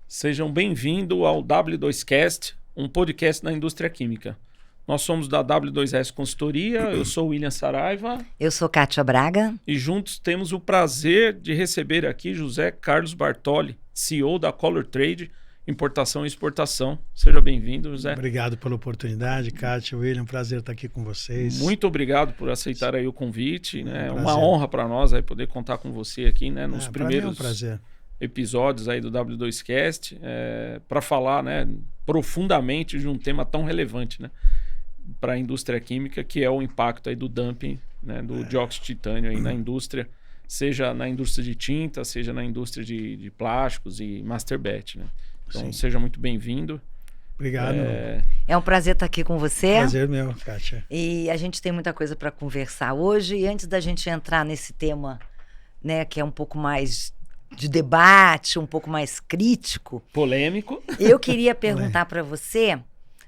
Sejam bem-vindos ao W2Cast, um podcast da indústria química. Nós somos da W2S Consultoria, eu sou o William Saraiva. Eu sou Kátia Braga. E juntos temos o prazer de receber aqui José Carlos Bartoli, CEO da Color Trade, Importação e Exportação. Seja bem-vindo, José. Obrigado pela oportunidade, Kátia, William, prazer estar aqui com vocês. Muito obrigado por aceitar aí o convite, né? É uma honra para nós aí poder contar com você aqui, né? Nos primeiros... É um prazer. Episódios aí do W2Cast para falar, né, profundamente de um tema tão relevante, né, para a indústria química, que é o impacto aí do dumping, né, do dióxido de titânio aí na indústria, seja na indústria de tinta, seja na indústria de plásticos e master batch, né? Então, sim, seja muito bem-vindo. Obrigado. É um prazer estar aqui com você. Prazer meu, Kátia. E a gente tem muita coisa para conversar hoje. E antes da gente entrar nesse tema, né, que é um pouco mais de debate, um pouco mais crítico, polêmico, eu queria perguntar para você,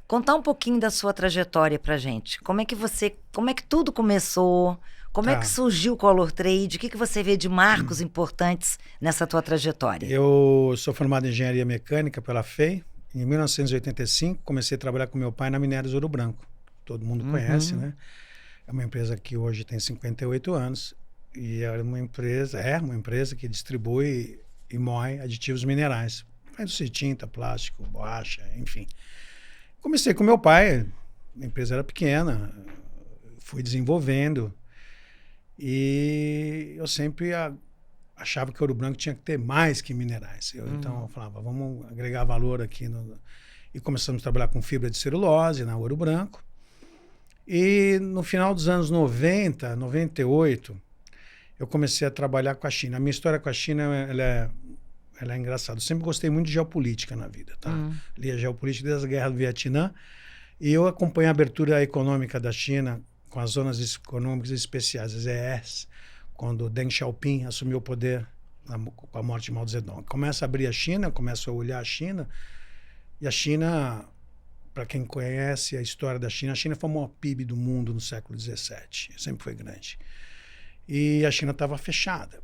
contar um pouquinho da sua trajetória pra gente. Como é que tudo começou? Como é que surgiu o Color Trade? O que você vê de marcos importantes nessa tua trajetória? Eu sou formado em Engenharia Mecânica pela FEI. Em 1985, comecei a trabalhar com meu pai na Minérios Ouro Branco. Todo mundo conhece, né? É uma empresa que hoje tem 58 anos. E é uma empresa que distribui e moe aditivos minerais. Faz tinta, plástico, borracha, enfim. Comecei com meu pai, a empresa era pequena, fui desenvolvendo. E eu sempre achava que Ouro Branco tinha que ter mais que minerais. Então eu falava, vamos agregar valor aqui. E começamos a trabalhar com fibra de celulose na Ouro Branco. E no final dos anos 90, 98... eu comecei a trabalhar com a China. A minha história com a China, ela é engraçada. Eu sempre gostei muito de geopolítica na vida, tá? Li a geopolítica desde a Guerra do Vietnã. E eu acompanhei a abertura econômica da China com as zonas econômicas especiais, as ZES, quando Deng Xiaoping assumiu o poder com a morte de Mao Zedong. Começa a abrir a China, começa a olhar a China. E a China, para quem conhece a história da China, a China foi o maior PIB do mundo no século XVII. Sempre foi grande. E a China estava fechada.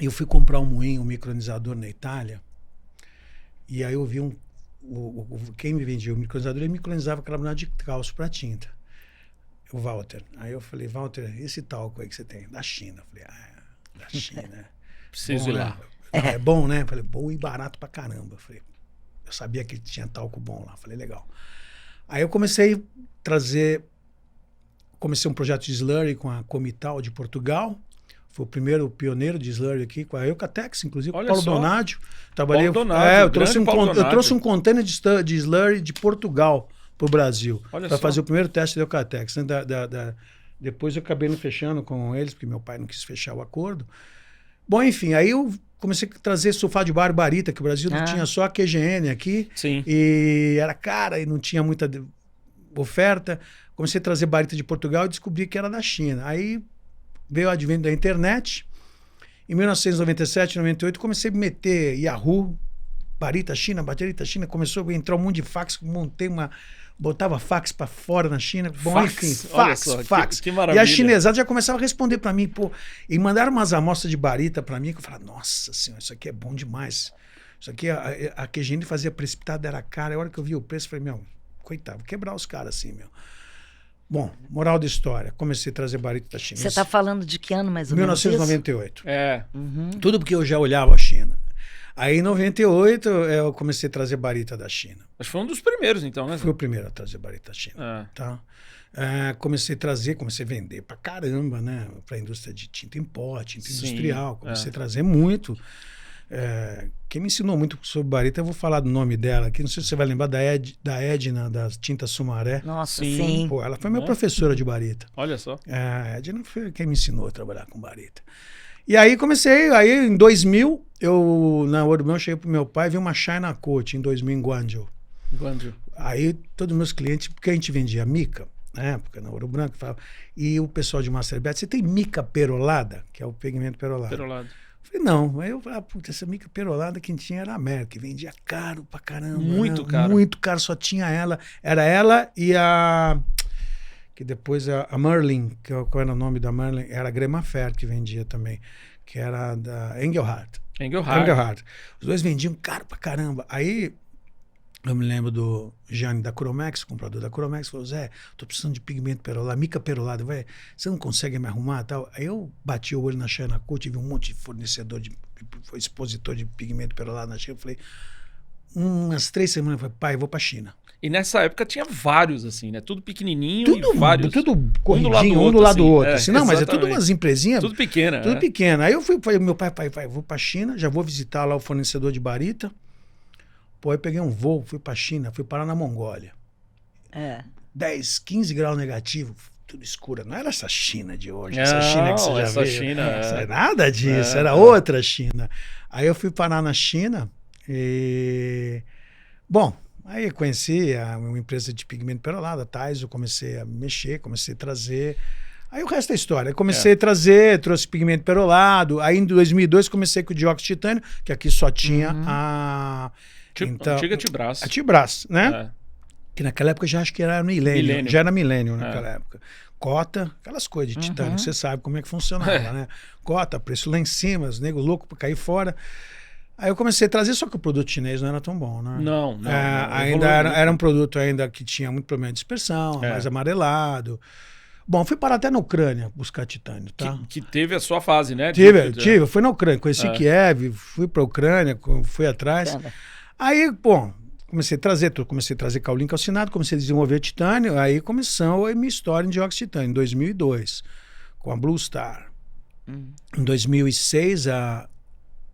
Eu fui comprar um moinho, um micronizador na Itália, e aí eu vi quem me vendia o micronizador, ele micronizava carbonado de cálcio para tinta, o Walter. Aí eu falei, Walter, esse talco aí que você tem? Da China. Eu falei, da China. Preciso ir lá. É bom, né? Eu falei, bom e barato pra caramba. Eu falei, eu sabia que tinha talco bom lá. Eu falei, legal. Aí eu comecei um projeto de slurry com a Comital de Portugal. Foi o primeiro pioneiro de slurry aqui, com a Eucatex, inclusive. Olha Paulo só. Donadio. Trabalhei, Paulo Donadio, eu trouxe um container de slurry de Portugal para o Brasil, para fazer o primeiro teste da Eucatex. Né? Depois eu acabei não fechando com eles, porque meu pai não quis fechar o acordo. Bom, enfim, aí eu comecei a trazer sulfato de barita, que o Brasil tinha só a QGN aqui. Sim. E era cara e não tinha muita oferta. Comecei a trazer barita de Portugal e descobri que era da China. Aí veio o advento da internet. Em 1997, 98, comecei a meter Yahoo, barita China. Começou a entrar um monte de fax, botava fax para fora na China. Bom, fax, enfim, fax. Que maravilha. E a chinesada já começava a responder para mim, e mandaram umas amostras de barita para mim, que eu falava, nossa senhora, isso aqui é bom demais. Isso aqui, a QGN fazia precipitado, era cara. A hora que eu vi o preço, eu falei, meu, coitado, vou quebrar os caras assim, meu. Bom, moral da história, comecei a trazer barita da China. Você está falando de que ano mais ou menos? 1998. Uhum. Tudo porque eu já olhava a China. Aí em 98 eu comecei a trazer barita da China. Mas foi um dos primeiros então, né? Fui o primeiro a trazer barita da China. Tá? Comecei a vender pra caramba, né? Pra indústria de tinta em pó, tinta industrial. Comecei a trazer muito. Quem me ensinou muito sobre barita, eu vou falar do nome dela aqui, não sei se você vai lembrar da Edna, da Tinta Sumaré. Nossa, sim. Pô, ela foi minha professora de barita. Olha só. A Edna foi quem me ensinou a trabalhar com barita. E aí aí em 2000, na Ouro Branco, cheguei pro meu pai, vi uma China Coat em 2000 em Guangzhou. Aí todos os meus clientes, porque a gente vendia mica, na época, na Ouro Branco, falava, e o pessoal de Master Batch, você tem mica perolada, que é o pigmento perolado. Falei, não. Aí eu falei, puta, essa mica perolada quem tinha era a Merck, vendia caro pra caramba. Muito né? caro. Muito caro, só tinha ela. Era ela e a... que depois a Merlin, qual era o nome da Merlin? Era a Gremafer que vendia também, que era da Engelhardt. Engelhardt. Os dois vendiam caro pra caramba. Aí eu me lembro do Gianni da Cromex, comprador da Cromex, falou, Zé, tô precisando de pigmento perolado, mica perolada, vai, você não consegue me arrumar tal? Aí eu bati o olho na China Coat, tive um monte de fornecedor, expositor de pigmento perolado na China, eu falei, umas 3 semanas, eu falei, pai, eu vou pra China. E nessa época tinha vários, assim, né? Tudo pequenininho Tudo, e vários. Tudo corridinho, um do lado do outro. Assim, não, mas é tudo umas empresinhas. Tudo pequena. Tudo pequena. Aí eu falei, meu pai, vou pra China, já vou visitar lá o fornecedor de barita. Pô, aí peguei um voo, fui pra China, fui parar na Mongólia. 10, 15 graus negativo, tudo escuro. Não era essa China de hoje, essa China que você já essa viu. China, Nada disso, era outra China. Aí eu fui parar na China e... Bom, aí eu conheci uma empresa de pigmento perolado, a Thais, eu comecei a mexer, comecei a trazer... Aí o resto é história. Eu comecei a trazer, trouxe pigmento perolado. Aí em 2002 comecei com o dióxido de titânio, que aqui só tinha a... Então, antiga Tibras. A Tibras, né? Que naquela época já acho que era Millennium. Já era Millennium naquela época. Cota, aquelas coisas de titânio, você sabe como é que funcionava, né? Cota, preço lá em cima, os negros loucos para cair fora. Aí eu comecei a trazer, só que o produto chinês não era tão bom, né? Não. Ainda era um produto ainda que tinha muito problema de dispersão, mais amarelado. Bom, fui parar até na Ucrânia buscar titânio, tá? Que teve a sua fase, né? Tive. Fui na Ucrânia, conheci Kiev, fui pra Ucrânia, fui atrás. Aí, bom, comecei a trazer caulim calcinado, comecei a desenvolver titânio, aí começou a minha história em dióxido de titânio, em 2002, com a Blue Star. Em 2006, a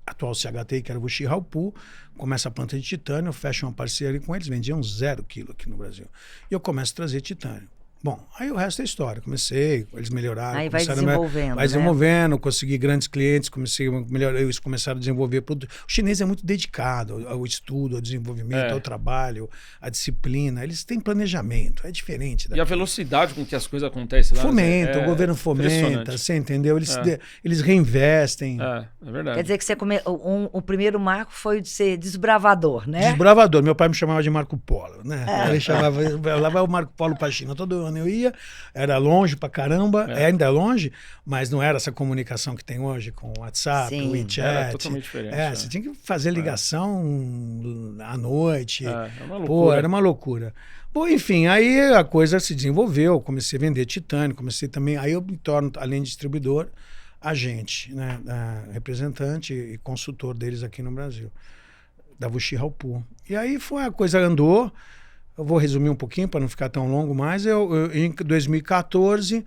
atual CHT, que era o Wuxi Haopu, começa a planta de titânio, fecha uma parceria com eles, vendiam 0 quilo aqui no Brasil. E eu começo a trazer titânio. Bom, aí o resto é história. Comecei, eles melhoraram. Aí vai desenvolvendo, vai desenvolvendo, consegui grandes clientes, comecei a melhorar, eles começaram a desenvolver produto. O chinês é muito dedicado ao estudo, ao desenvolvimento, ao trabalho, à disciplina. Eles têm planejamento, é diferente daqui. E a velocidade com que as coisas acontecem lá. Fomenta, o governo fomenta, você entendeu? Eles reinvestem. É verdade. Quer dizer que você o primeiro marco foi de ser desbravador, né? Desbravador. Meu pai me chamava de Marco Polo, né? Ele chamava, lá vai o Marco Polo pra China todo ano. Eu ia, era longe pra caramba, ainda é longe, mas não era essa comunicação que tem hoje com o WhatsApp, o WeChat. Era totalmente diferente. Você tinha que fazer ligação à noite. É uma loucura. Pô, era uma loucura. Bom, enfim, aí a coisa se desenvolveu, comecei a vender titânio, comecei também, aí eu me torno, além de distribuidor, agente, né, representante e consultor deles aqui no Brasil, da Wuxi Haopu. E aí a coisa andou. Eu vou resumir um pouquinho para não ficar tão longo mais. Em 2014,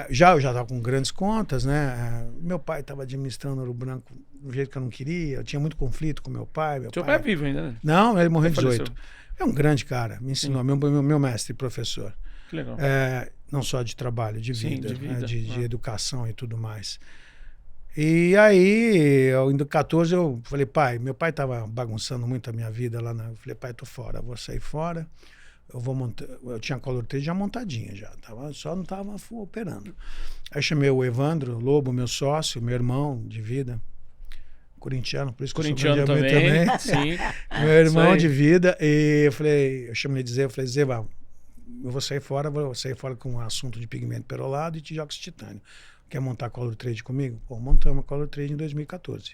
eu já estava com grandes contas, né? Meu pai estava administrando Ouro Branco do jeito que eu não queria. Eu tinha muito conflito com meu pai. Seu pai é vivo ainda, né? Não, ele morreu em 18. É um grande cara, me ensinou, meu mestre, professor. Que legal. Não só de trabalho, de vida, de educação e tudo mais. E aí, em 2014, eu falei, pai, meu pai estava bagunçando muito a minha vida lá. Eu falei, pai, tô fora, vou sair fora. Eu vou montar. Eu tinha a Color Trade já montadinha, só não estava operando. Aí chamei o Evandro Lobo, meu sócio, meu irmão de vida, corintiano, por isso que eu sou também. Sim. Meu irmão de vida. E eu chamei ele dizer, eu falei, Zé, eu vou sair fora com um assunto de pigmento perolado e dióxido de titânio. Quer montar a Color Trade comigo? Pô, montamos a Color Trade em 2014.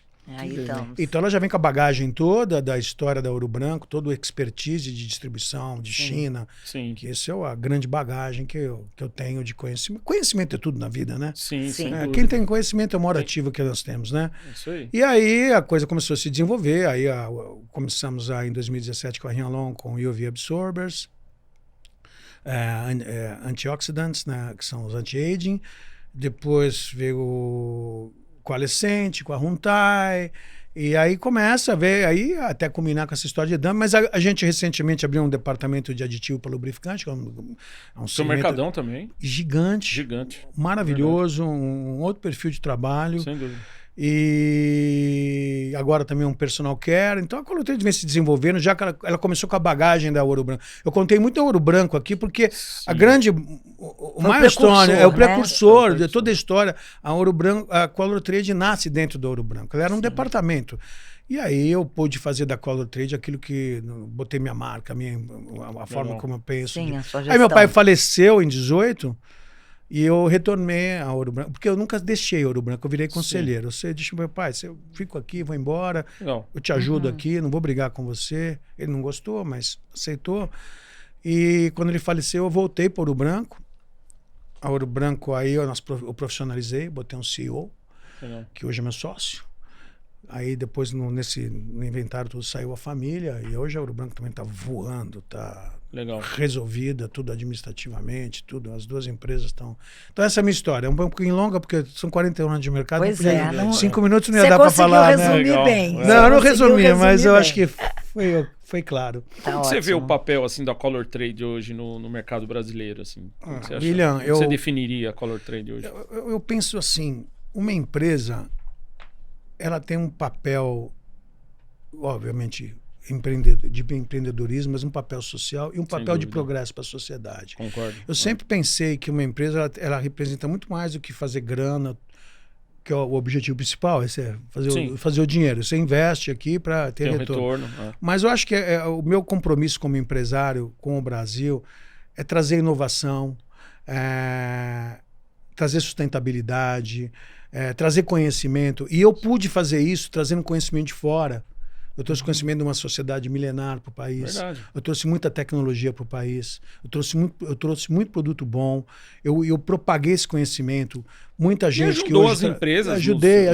Então ela já vem com a bagagem toda da história da Ouro Branco, todo o expertise de distribuição de China. Sim. Que essa é a grande bagagem que eu tenho de conhecimento. Conhecimento é tudo na vida, né? Sim. Quem tem conhecimento é o maior ativo que nós temos, né? Isso aí. E aí a coisa começou a se desenvolver. Aí começamos em 2017 com a Rianlon, com UV Absorbers, antioxidantes, né, que são os anti-aging. Depois veio com a Alessente, com a Runtai, e aí começa a ver, aí até combinar com essa história de dump, mas a gente recentemente abriu um departamento de aditivo para lubrificante, que é um seu Mercadão também. Gigante. Maravilhoso, um outro perfil de trabalho. Sem dúvida. E agora também um personal care. Então a Color Trade vem se desenvolvendo, já que ela começou com a bagagem da Ouro Branco. Eu contei muito da Ouro Branco aqui, porque a grande... O milestone é o precursor de toda a história. A Ouro Branco, a Color Trade nasce dentro da Ouro Branco. Ela era um departamento. E aí eu pude fazer da Color Trade aquilo que... Botei minha marca, a forma como eu penso. Sim, a sua gestão. Aí meu pai faleceu em 18... E eu retornei a Ouro Branco, porque eu nunca deixei Ouro Branco, eu virei conselheiro. Você disse, meu pai, eu fico aqui, vou embora, eu te ajudo aqui, não vou brigar com você. Ele não gostou, mas aceitou. E quando ele faleceu, eu voltei para Ouro Branco. A Ouro Branco, aí eu profissionalizei, botei um CEO, que hoje é meu sócio. Aí depois no inventário tudo saiu a família, e hoje a Ouro Branco também está voando, está... Legal. Resolvida, tudo administrativamente, tudo, as duas empresas estão... Então essa é a minha história, é um pouquinho longa, porque são 41 anos de mercado. Pois não, 5 minutos não ia dar para falar, né? Você conseguiu resumir bem. Não, eu não resumi, mas eu acho que foi claro. Como você vê o papel assim, da Color Trade hoje no mercado brasileiro? Assim? Você acha, William, você definiria a Color Trade hoje? Eu penso assim, uma empresa, ela tem um papel, obviamente... de empreendedorismo, mas um papel social e um papel de progresso para a sociedade. Concordo. Eu sempre pensei que uma empresa ela representa muito mais do que fazer grana, que é o objetivo principal, esse é fazer o dinheiro. Você investe aqui para ter retorno. Mas eu acho que o meu compromisso como empresário com o Brasil é trazer inovação, trazer sustentabilidade, trazer conhecimento. E eu pude fazer isso trazendo conhecimento de fora. Eu trouxe conhecimento de uma sociedade milenar para o país. Verdade. Eu trouxe muita tecnologia para o país. Eu trouxe muito produto bom. Eu propaguei esse conhecimento. Muita gente que hoje... as empresas. Ajudei.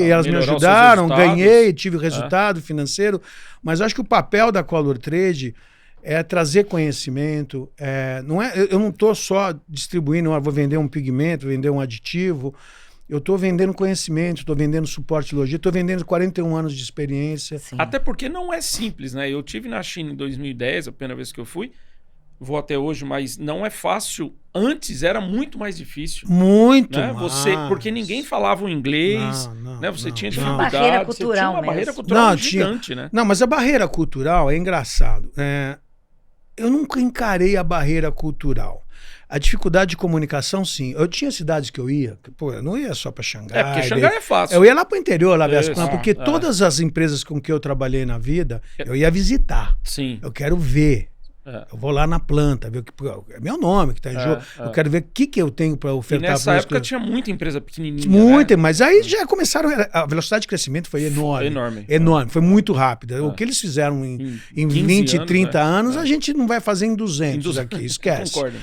E elas me ajudaram. Ganhei, tive resultado financeiro. Mas eu acho que o papel da Color Trade é trazer conhecimento. Eu não estou só distribuindo, vou vender um pigmento, vender um aditivo. Eu estou vendendo conhecimento, estou vendendo suporte logístico, estou vendendo 41 anos de experiência. Sim. Até porque não é simples, né? Eu tive na China em 2010, a primeira vez que eu fui, vou até hoje, mas não é fácil. Antes era muito mais difícil. Muito né? Porque ninguém falava o inglês, né? Você tinha dificuldade. Uma barreira cultural tinha uma barreira cultural gigante, né? Não, mas a barreira cultural é engraçado. Eu nunca encarei a barreira cultural. A dificuldade de comunicação, sim. Eu tinha cidades que eu ia, eu não ia só para Xangai. Porque Xangai é fácil. Eu ia lá para o interior, lá porque todas as empresas com que eu trabalhei na vida, eu ia visitar. Sim. Eu quero ver. Eu vou lá na planta, ver é meu nome que está em jogo. Eu quero ver o que eu tenho para ofertar. E nessa época tinha muita empresa pequenininha. Muita, né? Mas aí já começaram. A velocidade de crescimento foi enorme. Enorme, foi muito rápida. O que eles fizeram em 20, anos, 30 anos, a gente não vai fazer em 200 aqui, esquece. Concordo.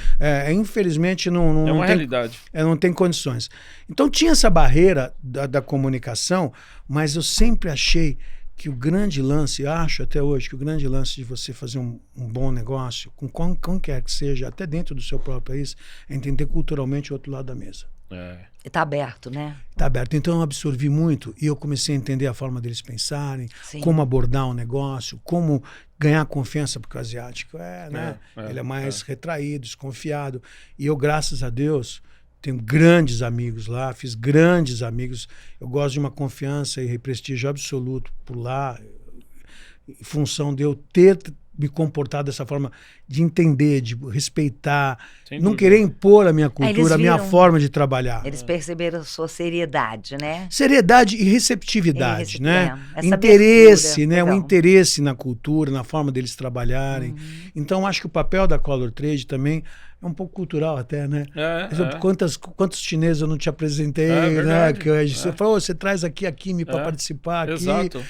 Infelizmente não é uma tem, realidade. Não tem condições. Então tinha essa barreira da comunicação, mas eu sempre achei que o grande lance, acho até hoje, que o grande lance de você fazer um bom negócio, com quem quer que seja, até dentro do seu próprio país, é entender culturalmente o outro lado da mesa. E tá aberto, né? Tá aberto. Então eu absorvi muito e eu comecei a entender a forma deles pensarem, como abordar um negócio, como ganhar confiança, porque o asiático ele é mais retraído, desconfiado. E eu, graças a Deus, tenho grandes amigos lá, fiz grandes amigos. Eu gosto de uma confiança e prestígio absoluto por lá, em função de eu ter me comportar dessa forma, de entender, de respeitar, não querer impor a minha cultura, a minha forma de trabalhar. Eles perceberam a sua seriedade, né? Seriedade e receptividade, né? Interesse, abertura, né? O interesse na cultura, na forma deles trabalharem. Então, acho que o papel da Color Trade também é um pouco cultural até, né? Quantos chineses eu não te apresentei, né? Que você falou, você traz aqui a Kimi para participar aqui. Exato.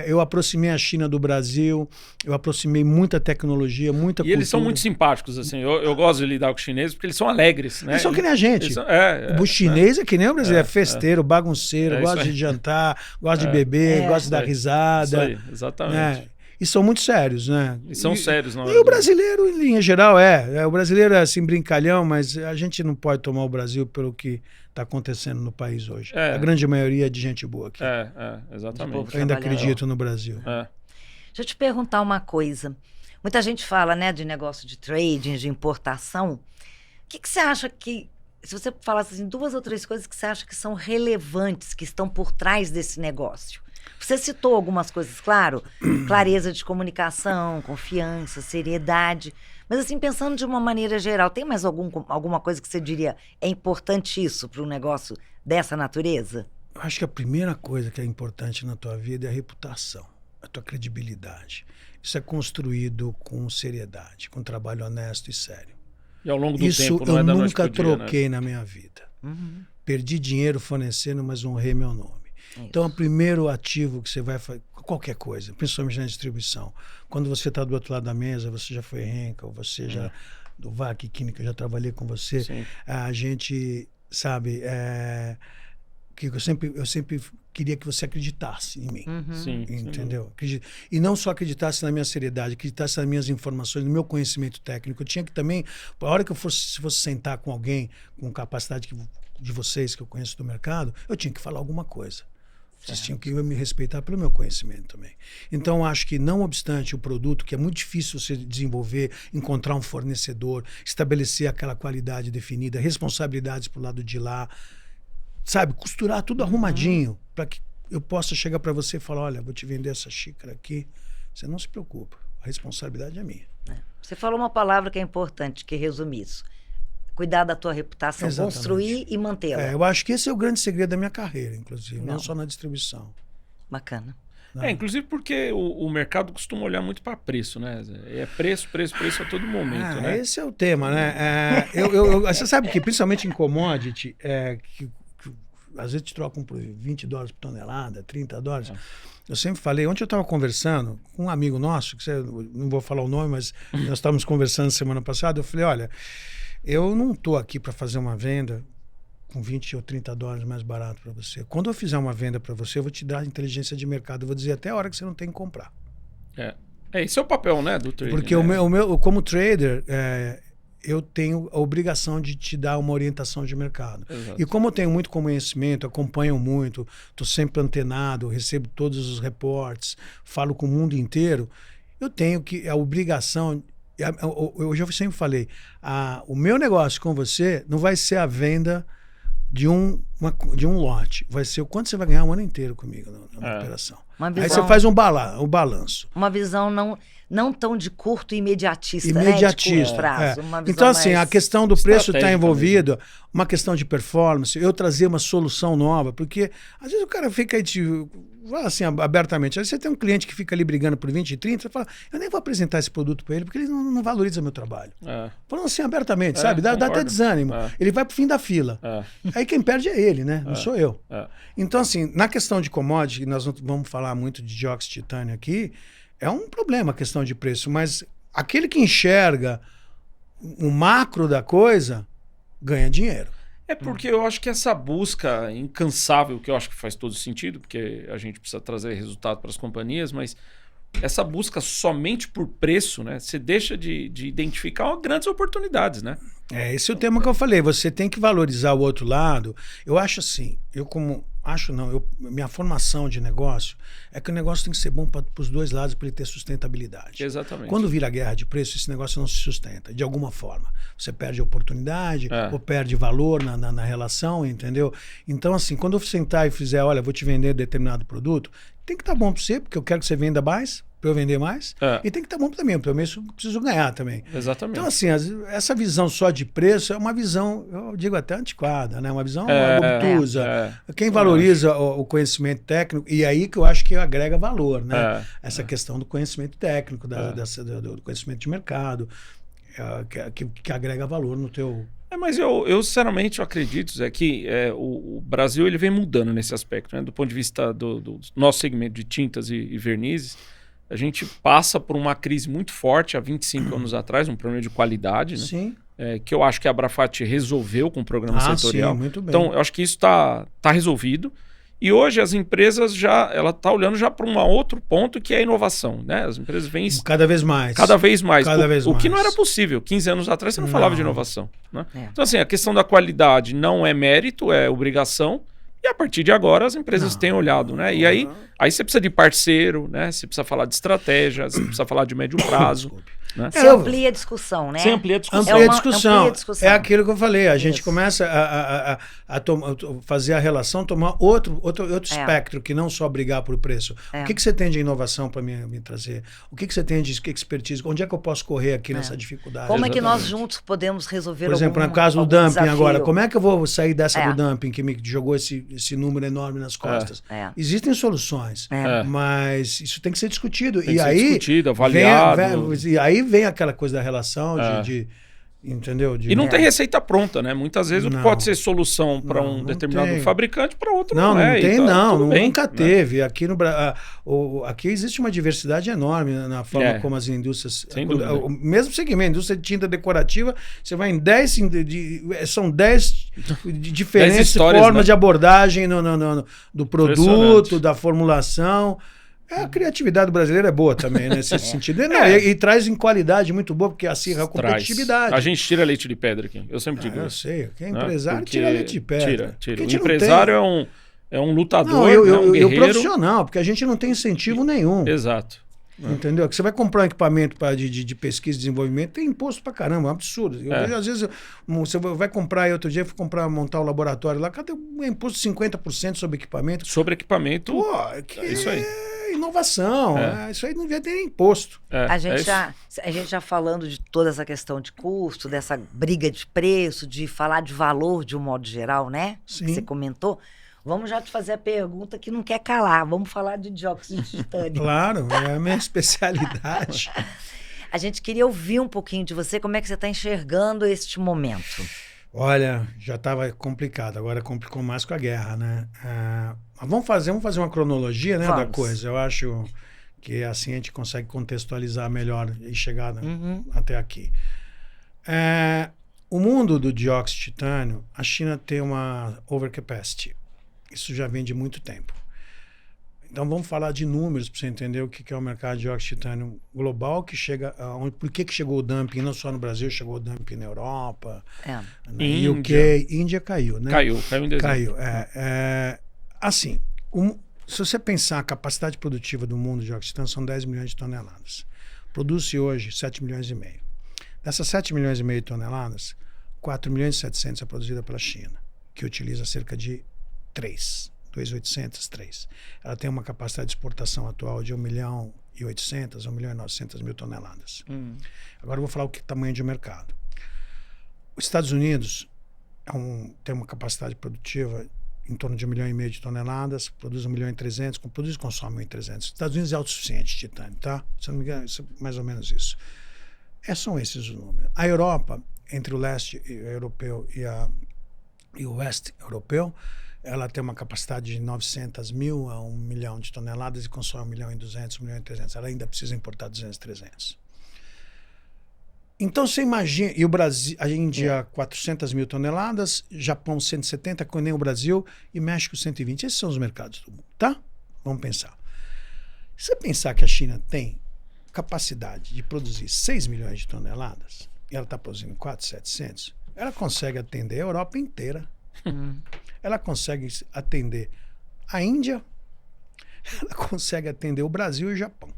Eu aproximei a China do Brasil, eu aproximei muita tecnologia, muita cultura. E eles são muito simpáticos, assim. Eu gosto de lidar com os chineses porque eles são alegres, né? Eles são que nem a gente. O chinês é que nem o brasileiro, é festeiro, bagunceiro, gosta de jantar, gosta de beber, gosta de dar risada. Isso aí, exatamente. E são muito sérios, né? E são sérios, não é? E o brasileiro, em linha geral, o brasileiro é assim, brincalhão, mas a gente não pode tomar o Brasil pelo que está acontecendo no país hoje. A grande maioria é de gente boa aqui. Exatamente. Eu ainda acredito no Brasil. Deixa eu te perguntar uma coisa. Muita gente fala, né, de negócio de trading, de importação. O que você acha que se você falasse assim, 2 ou 3 coisas que você acha que são relevantes, que estão por trás desse negócio. Você citou algumas coisas, claro, clareza de comunicação, confiança, seriedade, mas assim, pensando de uma maneira geral, tem mais alguma coisa que você diria é importante isso para um negócio dessa natureza? Eu acho que a primeira coisa que é importante na tua vida é a reputação, a tua credibilidade. Isso é construído com seriedade, com trabalho honesto e sério. E ao longo do Isso tempo, não eu é da noite nunca pro dia, troquei né? na minha vida. Perdi dinheiro fornecendo, mas honrei meu nome. Isso. Então, o primeiro ativo que você vai fazer, qualquer coisa, principalmente na distribuição, quando você está do outro lado da mesa, você já foi Henkel, você já, do VAC Química, eu já trabalhei com você, Sim. a gente, sabe, que eu sempre queria que você acreditasse em mim. Sim, Entendeu? E não só acreditasse na minha seriedade, acreditasse nas minhas informações, no meu conhecimento técnico. Eu tinha que também, a hora que eu fosse sentar com alguém com capacidade de vocês, que eu conheço do mercado, eu tinha que falar alguma coisa. Vocês tinham que me respeitar pelo meu conhecimento também. Então, acho que, não obstante o produto, que é muito difícil você desenvolver, encontrar um fornecedor, estabelecer aquela qualidade definida, responsabilidades pro lado de lá, sabe, costurar tudo arrumadinho, para que eu possa chegar para você e falar, olha, vou te vender essa xícara aqui, você não se preocupa, a responsabilidade é minha. Você falou uma palavra que é importante, que resume isso. Cuidar da tua reputação, Exatamente. construir e mantê-la. Eu acho que esse é o grande segredo da minha carreira, inclusive, não só na distribuição. Bacana. Inclusive porque o mercado costuma olhar muito para preço, né? É preço a todo momento, né? Esse é o tema, né? Você sabe que, principalmente em commodity, que às vezes te trocam por $20 por tonelada, $30. Eu sempre falei, ontem eu estava conversando com um amigo nosso, que não vou falar o nome, mas nós estávamos conversando semana passada, eu falei, olha, eu não estou aqui para fazer uma venda com $20 ou $30 mais barato para você. Quando eu fizer uma venda para você, eu vou te dar inteligência de mercado, eu vou dizer até a hora que você não tem que comprar. Esse é o papel, né, do trader. Porque como trader, eu tenho a obrigação de te dar uma orientação de mercado. Exato. E como eu tenho muito conhecimento, acompanho muito, estou sempre antenado, recebo todos os reportes, falo com o mundo inteiro, eu tenho a obrigação. Eu já sempre falei, o meu negócio com você não vai ser a venda de um lote, vai ser o quanto você vai ganhar o ano inteiro comigo na operação. Aí você faz um balanço. Uma visão não tão de curto e imediatista, Imediatista. Né? De curto prazo, uma visão então, assim, a questão do preço está envolvida, mesmo. Uma questão de performance, eu trazer uma solução nova, porque às vezes o cara fica aí fala assim abertamente, às vezes você tem um cliente que fica ali brigando por 20 e 30, você fala, eu nem vou apresentar esse produto para ele, porque ele não valoriza meu trabalho. Falando assim abertamente, sabe? Dá até desânimo. Ele vai pro fim da fila. Aí quem perde é ele, né? Não sou eu. Então, assim, na questão de commodity, nós vamos falar muito de dióxido de titânio aqui, é um problema a questão de preço, mas aquele que enxerga o macro da coisa ganha dinheiro. É porque eu acho que essa busca incansável, que eu acho que faz todo sentido, porque a gente precisa trazer resultado para as companhias, mas essa busca somente por preço, né? Você deixa de identificar grandes oportunidades, né? Esse é o tema que eu falei. Você tem que valorizar o outro lado. Eu acho assim, minha formação de negócio é que o negócio tem que ser bom para os dois lados para ele ter sustentabilidade. Exatamente. Quando vira guerra de preço, esse negócio não se sustenta, de alguma forma. Você perde a oportunidade ou perde valor na relação, entendeu? Então, assim, quando eu sentar e fizer, olha, vou te vender determinado produto, tem que estar bom para você, porque eu quero que você venda mais, para eu vender mais, e tem que estar bom para mim, porque eu preciso ganhar também. Exatamente. Então, assim, essa visão só de preço é uma visão, eu digo até antiquada, né? Uma visão obtusa. Quem valoriza o conhecimento técnico, e aí que eu acho que agrega valor, né? Essa questão do conhecimento técnico, do conhecimento de mercado, que agrega valor no teu... Mas eu sinceramente acredito, Zé, que o Brasil ele vem mudando nesse aspecto, né? Do ponto de vista do nosso segmento de tintas e vernizes. A gente passa por uma crise muito forte há 25 anos atrás, um problema de qualidade, né? Sim. Que eu acho que a Abrafat resolveu com o programa setorial. Sim, muito bem. Então, eu acho que isso está resolvido. E hoje as empresas ela está olhando já para um outro ponto, que é a inovação, né? As empresas vêm... Cada vez mais. O que não era possível. 15 anos atrás você não falava de inovação. Né? Então, assim, a questão da qualidade não é mérito, é obrigação. E E a partir de agora as empresas têm olhado, né? E aí você precisa de parceiro, né? Você precisa falar de estratégia, você precisa falar de médio prazo. Né? Você amplia a discussão, né? Você amplia a discussão. Amplia a discussão. É É aquilo que eu falei. A gente começa a fazer a relação, tomar outro espectro, que não só brigar por preço. O que você tem de inovação para me trazer? O que você tem de expertise? Onde é que eu posso correr aqui nessa dificuldade? Como é que nós juntos podemos resolver Por exemplo, no caso do dumping agora, como é que eu vou sair dessa do dumping que me jogou esse número enorme nas costas? Existem soluções, mas isso tem que ser discutido. Tem que ser discutido, avaliado. E aí vem aquela coisa da relação entendeu? E não tem receita pronta, né? Muitas vezes o que pode ser solução para um determinado fabricante, para outro não é. Nunca teve. Aqui aqui existe uma diversidade enorme na forma como as indústrias... Sem dúvida. O mesmo segmento, indústria de tinta decorativa, você vai em 10... São 10 diferentes formas de abordagem do produto, da formulação... A criatividade brasileira é boa também, nesse sentido. E traz em qualidade muito boa, porque acirra a competitividade. A gente tira leite de pedra aqui. Eu sempre digo isso. Eu sei. Quem é empresário tira leite de pedra. Tira. O empresário é um lutador, um guerreiro. E o profissional, porque a gente não tem incentivo nenhum. Exato. Entendeu? Que você vai comprar um equipamento de pesquisa e desenvolvimento, tem imposto pra caramba, é um absurdo. Às vezes você vai comprar, outro dia eu fui montar o laboratório lá, cadê o imposto de 50% sobre equipamento? Sobre equipamento, é isso aí. Inovação, isso aí não devia ter imposto. A gente já falando de toda essa questão de custo, dessa briga de preço, de falar de valor de um modo geral, né? Sim. Que você comentou. Vamos já te fazer a pergunta que não quer calar. Vamos falar de dióxido de titânio. Claro, é a minha especialidade. A gente queria ouvir um pouquinho de você, como é que você está enxergando este momento. Olha, já estava complicado, agora complicou mais com a guerra, né? Vamos fazer uma cronologia, né, da coisa. Eu acho que assim a gente consegue contextualizar melhor e chegar até aqui. O mundo do dióxido de titânio, a China tem uma overcapacity. Isso já vem de muito tempo. Então vamos falar de números para você entender o que é o mercado de dióxido de titânio global, que chega por que chegou o dumping, não só no Brasil, chegou o dumping na Europa, na UK, Índia caiu, né? Caiu em dezembro. Caiu. Assim, se você pensar a capacidade produtiva do mundo de dióxido de titânio, são 10 milhões de toneladas. Produz-se hoje 7 milhões e meio. Dessas 7 milhões e meio de toneladas, 4 milhões e 700 é produzida pela China, que utiliza cerca de 2.800. Ela tem uma capacidade de exportação atual de 1.800.000, 1.900.000 toneladas. Agora eu vou falar o tamanho de mercado. Os Estados Unidos tem uma capacidade produtiva em torno de 1,5 milhão de toneladas, produz 1.300.000, produz e consome 1.300.000. Os Estados Unidos é autossuficiente de titânio, tá? Se não me engano, é mais ou menos isso. São esses os números. A Europa, entre o leste europeu e o oeste europeu, ela tem uma capacidade de 900.000 a 1 milhão de toneladas e consome 1.200.000, 1.300.000. Ela ainda precisa importar 200, 300. Então você imagina, e o Brasil, a Índia 400.000 toneladas, Japão 170, que nem o Brasil, e México 120. Esses são os mercados do mundo, tá? Vamos pensar. Se você pensar que a China tem capacidade de produzir 6 milhões de toneladas, e ela está produzindo 4.700, ela consegue atender a Europa inteira. Ela consegue atender a Índia, ela consegue atender o Brasil e o Japão,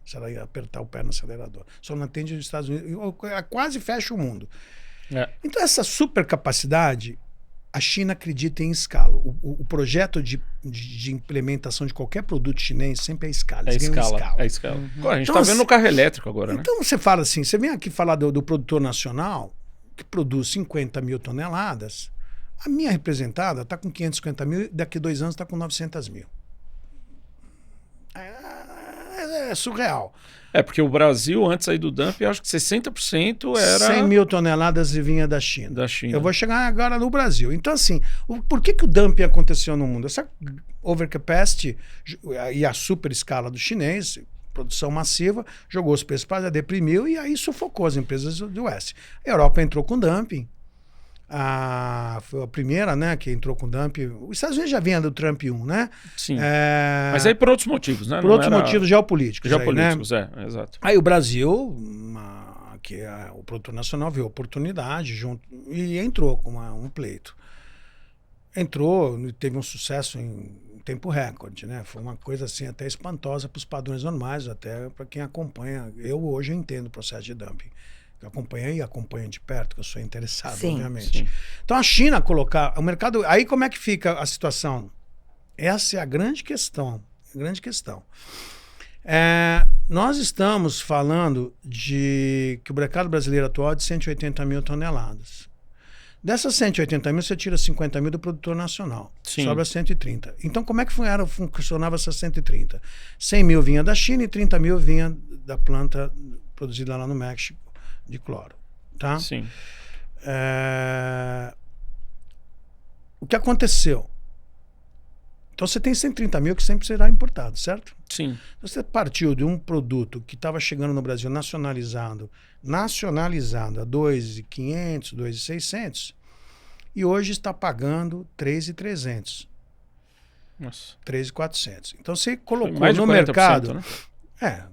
se ela apertar o pé no acelerador. Só não atende os Estados Unidos, quase fecha o mundo. Então essa supercapacidade, a China acredita em escala. O projeto de implementação de qualquer produto chinês sempre é escala. É escala. A gente está vendo no carro elétrico agora, né? Então você fala assim, você vem aqui falar do produtor nacional, que produz 50.000 toneladas, a minha representada está com 550.000 e daqui a 2 anos está com 900.000. É surreal. Porque o Brasil, antes aí do dumping, acho que 60% era... 100.000 toneladas vinha da China. Da China. Eu vou chegar agora no Brasil. Então, assim, por que o dumping aconteceu no mundo? Essa overcapacity e a super escala do chinês, produção massiva, jogou os preços para deprimiu e aí sufocou as empresas do Oeste. A Europa entrou com dumping. Foi a primeira, né, que entrou com dumping. Os Estados Unidos já vinha do Trump 1, né? Sim. Mas aí por outros motivos, né? Por outros motivos geopolíticos. Geopolíticos, aí, né? Exato. Aí o Brasil, que o produtor nacional, viu oportunidade junto e entrou com um pleito. entrou e teve um sucesso em tempo recorde, né? Foi uma coisa assim até espantosa para os padrões normais, até para quem acompanha. Eu hoje entendo o processo de dumping. Eu acompanhei e acompanho de perto, que eu sou interessado, Sim, obviamente. sim. Então a China colocar o mercado, aí como é que fica a situação? Essa é a grande questão, nós estamos falando de que o mercado brasileiro atual é de 180 mil toneladas. Dessas 180 mil, você tira 50 mil do produtor nacional. Sim. Sobra 130. Então, como é que funcionava essas 130? 100 mil vinha da China e 30 mil vinha da planta produzida lá no México de cloro. Tá? Sim. O que aconteceu? Então, você tem 130 mil que sempre será importado, certo? Sim. Você partiu de um produto que estava chegando no Brasil nacionalizado a 2.500, 2.600, e hoje está pagando 3.300. Nossa. 3.400. Então você colocou Mais de no 40%, mercado. né?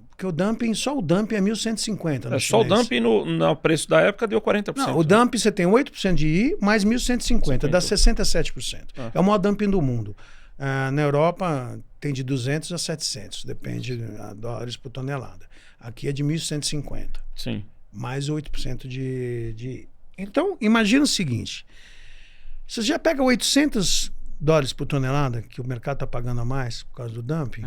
Porque o dumping, só o dumping é 1.150. Só o dumping no preço da época deu 40%. Não, o dumping você tem 8% de I mais 1.150, dá 67%. É o maior dumping do mundo. Na Europa tem de 200 a 700, depende de dólares por tonelada. Aqui é de 1.150. Sim. Mais 8% de I. Então, imagina o seguinte. Você já pega 800 dólares por tonelada, que o mercado está pagando a mais por causa do dumping,